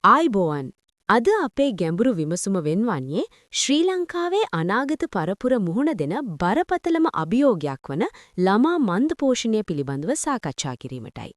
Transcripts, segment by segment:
ආයිබෝවන් අද අපේ ගැඹුරු විමසුම වෙන්වන්නේ ශ්‍රී ලංකාවේ අනාගත පරපුර මුහුණ දෙන බරපතලම අභියෝගයක් වන ළමා මන්දපෝෂණය පිළිබඳව සාකච්ඡා කිරීමටයි.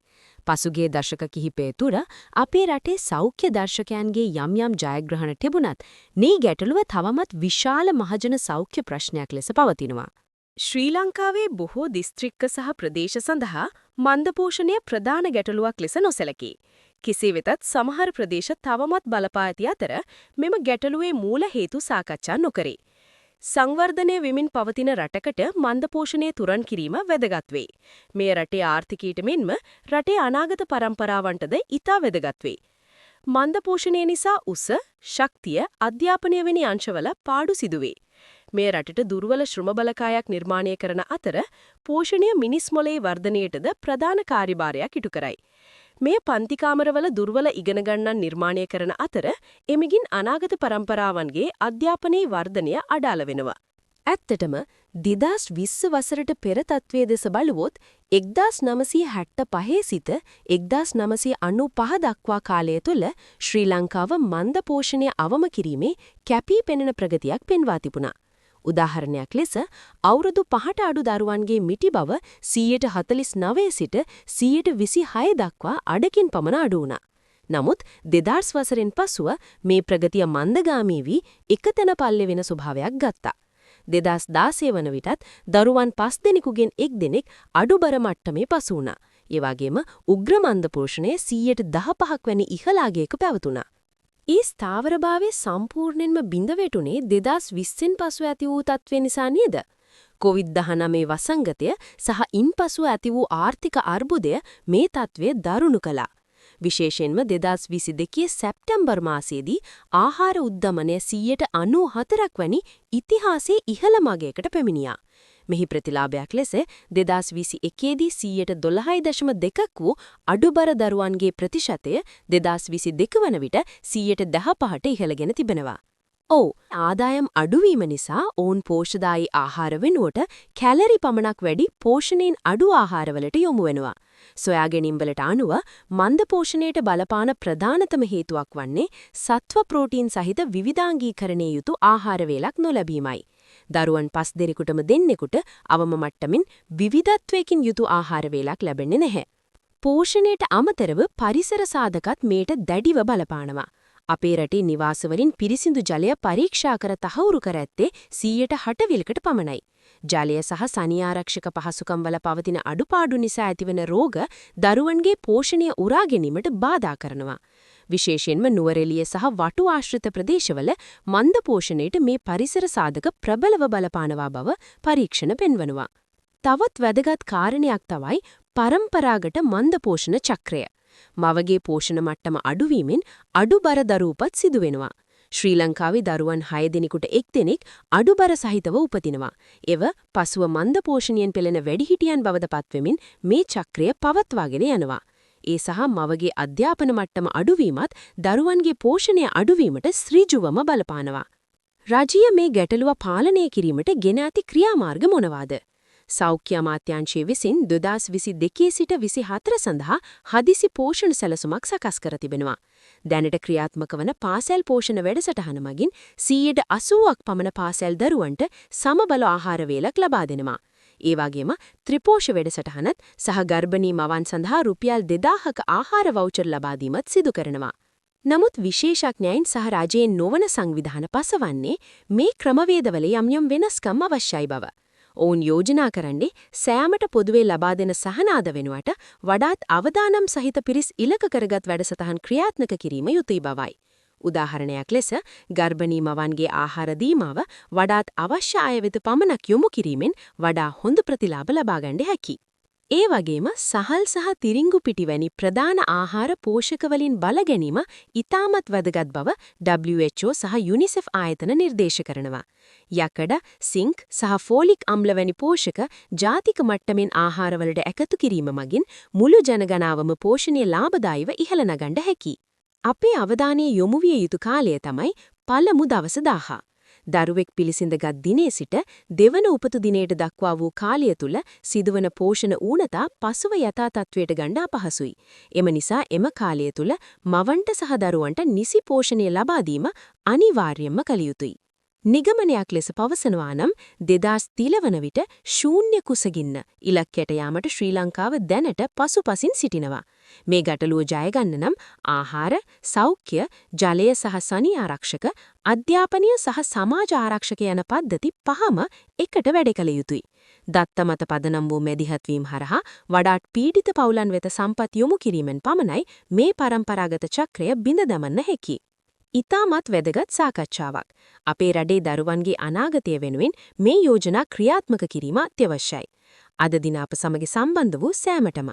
පසුගිය දශක කිහිපය තුර අපේ රටේ සෞඛ්‍ය දර්ශකයන්ගේ යම් යම් ජයග්‍රහණ තිබුණත් මේ ගැටලුව තවමත් විශාල මහජන සෞඛ්‍ය ප්‍රශ්නයක් ලෙස පවතිනවා. ශ්‍රී ලංකාවේ බොහෝ දිස්ත්‍රික්ක සහ ප්‍රදේශ සඳහා මන්දපෝෂණය ප්‍රධාන ගැටලුවක් ලෙස නොසැලකේ. කෙසේ වෙතත් සමහර ප්‍රදේශ තවමත් බලපා ඇති අතර මෙම ගැටලුවේ මූල හේතු සාකච්ඡා නොකරේ. සංවර්ධනය වෙමින් පවතින රටකට මන්දපෝෂණය තුරන් කිරීම වැදගත් වේ. මේ රටේ ආර්ථිකයට මෙන්ම රටේ අනාගත පරම්පරාවන්ටද ඉතා වැදගත් වේ. මන්දපෝෂණය නිසා උස, ශක්තිය, අධ්‍යාපනය වැනි අංශවල පාඩු සිදුවේ. මේ රටට දුර්වල ශ්‍රම බලකායක් නිර්මාණය කරන අතර පෝෂණය මිනිස් මොළයේ වර්ධනයටද ප්‍රධාන කාර්යභාරයක් ඉටු කරයි. මේ පන්තිකාමරවල දුර්වල ඉගෙන ගන්නන් නිර්මාණය කරන අතර එමගින් අනාගත පරම්පරාවන්ගේ අධ්‍යාපනයේ වර්ධනය අඩාල වෙනවා. ඇත්තටම 2020 වසරට පෙර තත්ත්වයේ දෙස බලුවොත් 1975 සිට 1995 දක්වා කාලය තුළ ශ්‍රී ලංකාව මන්ද පෝෂණය අවම කිරීමේ කැපී පෙනෙන ප්‍රගතියක් පෙන්වා තිබුණා. උදාහරණයක් ලෙස අවුරුදු 5ට අඩු දරුවන්ගේ මිටි බව 49% සිට 26% දක්වා අඩකින් පමණ අඩු වුණා. නමුත් 2000 වසරෙන් පසුව මේ ප්‍රගතිය මන්දගාමී වී එකතැන පල්ලෙ වෙන ස්වභාවයක් ගත්තා. 2016 වන විටත් දරුවන් 5 දෙනෙකුගෙන් 1 දෙනෙක් අඩුබර මට්ටමේ පසු වුණා. ඒ වගේම උග්‍ර මන්ද පෝෂණය 15% වැනි ඉහළාගයක පැවතුණා. ඒ ස්ථාවරභාවයේ සම්පූර්ණයෙන්ම බිඳ වැටුනේ 2020න් පසු ඇති වූ තත්ත්වය නිසා නේද? COVID-19 වසංගතය සහ ඉන්පසු ඇති වූ ආර්ථික අර්බුදය මේ තත්ත්වය දරුණු කළා. විශේෂයෙන්ම 2022 සැප්තැම්බර් මාසයේදී ආහාර උද්දමනය 94% වැනි ඉතිහාසයේ ඉහළ මගයකට පැමිණියා. මෙහි ප්‍රතිලාභයක් ලෙස 2021 දී 12.2ක් වූ අඩුබර දරුවන්ගේ ප්‍රතිශතය 2022 වන විට 15%ට ඉහළගෙන තිබෙනවා. ආදායම් අඩුවීම නිසා ඔවුන් පෝෂ්‍යදායී ආහාර වෙනුවට කැලරි පමණක් වැඩි පෝෂණයෙන් අඩු ආහාරවලට යොමු වෙනවා. සොයා ගැනීම්වලට අනුව මන්ද පෝෂණයට බලපාන ප්‍රධානතම හේතුවක් වන්නේ සත්ව ප්‍රෝටීන් සහිත විවිධාංගීකරණයේ යුතු ආහාර වේලක් නොලැබීමයි. දරුවන් 5 දෙනෙකුටම දෙන්නෙකුට අවම මට්ටමින් විවිධත්වයකින් යුතු ආහාර වේලක් ලැබෙන්නේ නැහැ. පෝෂණයට අමතරව පරිසර සාධකත් මේට දැඩිව බලපානවා. අපේ රටේ නිවාසවලින් පිරිසිදු ජලය පරීක්ෂා කර තහවුරු කර ඇත්තේ 60% පමණයි. ජලය සහ සනියාරක්ෂක පහසුකම් වල පවතින අඩුපාඩු නිසා ඇතිවන රෝග දරුවන්ගේ පෝෂණය උරා ගැනීමට බාධා කරනවා. විශේෂයෙන්ම නුවරඑළිය සහ වටු ආශ්‍රිත ප්‍රදේශවල මන්ද පෝෂණයට මේ පරිසර සාධක ප්‍රබලව බලපානවා බව පරීක්ෂණ පෙන්වනවා. තවත් වැදගත් කාරණයක් තමයි පරම්පරාගත මන්ද පෝෂණ චක්‍රය. මවගේ පෝෂණ මට්ටම අඩුවීමෙන් අඩුබර දරුවපත් සිදු වෙනවා. ශ්‍රී ලංකාවේ දරුවන් 6 දෙනෙකුට 1 දෙනෙක් අඩුබර සහිතව උපදිනවා. එව පසුව මන්ද පෝෂණයෙන් පෙළෙන වැඩිහිටියන් බවද පත්වෙමින් මේ චක්‍රය පවත්වාගෙන යනවා. ඒ සහ මවගේ අධ්‍යාපන මට්ටම අඩුවීමත් දරුවන්ගේ පෝෂණය අඩුවීමට ඍජුවම බලපානවා. රජය මේ ගැටලුව පාලනය කිරීමට ගෙන ඇති ක්‍රියාමාර්ග මොනවාද? සෞඛ්‍ය අමාත්‍යාංශය විසින් 2022 සිට 24 සඳහා හදිසි පෝෂණ සැලසුමක් සකස් කර තිබෙනවා. දැනට ක්‍රියාත්මක වන පාසල් පෝෂණ වැඩසටහන මගින් 80%ක් පමණ පාසල් දරුවන්ට සමබල ආහාර වේලක් ලබා දෙනවා. ඒ වගේම ත්‍රිපෝෂ වැඩසටහනත් සහ ගර්භණී මවන් සඳහා රුපියල් 2000ක ආහාර වවුචර් ලබා දීමත් සිදු කරනවා. නමුත් විශේෂඥයින් සහ රජයෙන් නොවන සංවිධාන පසවන්නේ මේ ක්‍රමවේදවල යම් වෙනස්කම් අවශ්‍යයි බව. ඔවුන් යෝජනා කරන්නේ සෑමට පොදුවේ ලබා දෙන සහනාද වෙනුවට වඩාත් අවදානම් සහිත පිරිස් ඉලක කරගත් වැඩසටහන් ක්‍රියාත්මක කිරීම යුතුයි බවයි. උදාහරණයක් ලෙස ගර්භණී මවන්ගේ ආහාර දීමාව වඩාත් අවශ්‍ය අය වෙත පමණක් යොමු කිරීමෙන් වඩා හොඳ ප්‍රතිලාභ ලබා ගන්න හැකියි. ඒ වගේම සහල් සහ තිරිංගු පිටි වැනි ප්‍රධාන ආහාර පෝෂක වලින් බල ගැනීම ඉතාමත් වැදගත් බව WHO සහ UNICEF ආයතන නිර්දේශ කරනවා. යකඩ, සිංක් සහ ෆෝලික් අම්ල වැනි පෝෂක ජාතික මට්ටමින් ආහාරවලට එකතු කිරීම මගින් මුළු ජනගණාවම පෝෂණීය ලාභදායීව ඉහළ නගන්න හැකියි. අපේ අවධානය යොමු විය යුතු කාලය තමයි පළමු දවස් 1000. දරුවෙක් පිළිසිඳගත් දිනේ සිට දෙවන උපතු දිනයට දක්වා වූ කාලය තුල සිදුවන පෝෂණ ඌනතා පසුව යථා තත්වයට ගන්න අපහසුයි. එම නිසා එම කාලය තුල මවන්ට සහ දරුවන්ට නිසි පෝෂණය ලබා දීම අනිවාර්යයෙන්ම කළ යුතුයි. නිගමනයක් ලෙස පවසනවා නම් 2030 වන විට ශූන්‍ය කුසගින්න ඉලක්කයට යාමට ශ්‍රී ලංකාව දැනට පසුපසින් සිටිනවා. මේ ගැටලුව ජය ගන්න නම් ආහාර, සෞඛ්‍ය, ජලය සහ සනී ආරක්ෂක, අධ්‍යාපනය සහ සමාජ ආරක්ෂක යන පද්ධති පහම එකට වැඩ කළ යුතුයි. දත්ත මත පදනම් වූ මැදිහත් වීම හරහා වඩාත් පීඩිත පවුලන් වෙත සම්පත් යොමු කිරීමෙන් පමණයි මේ පරම්පරාගත චක්‍රය බිඳ දමන්න හැකි. ඉතාමත් වැදගත් සාකච්ඡාවක්. අපේ රටේ දරුවන්ගේ අනාගතය වෙනුවෙන් මේ යෝජනා ක්‍රියාත්මක කිරීම අත්‍යවශ්‍යයි. අද දින අප සමග සම්බන්ධ වූ සෑමටම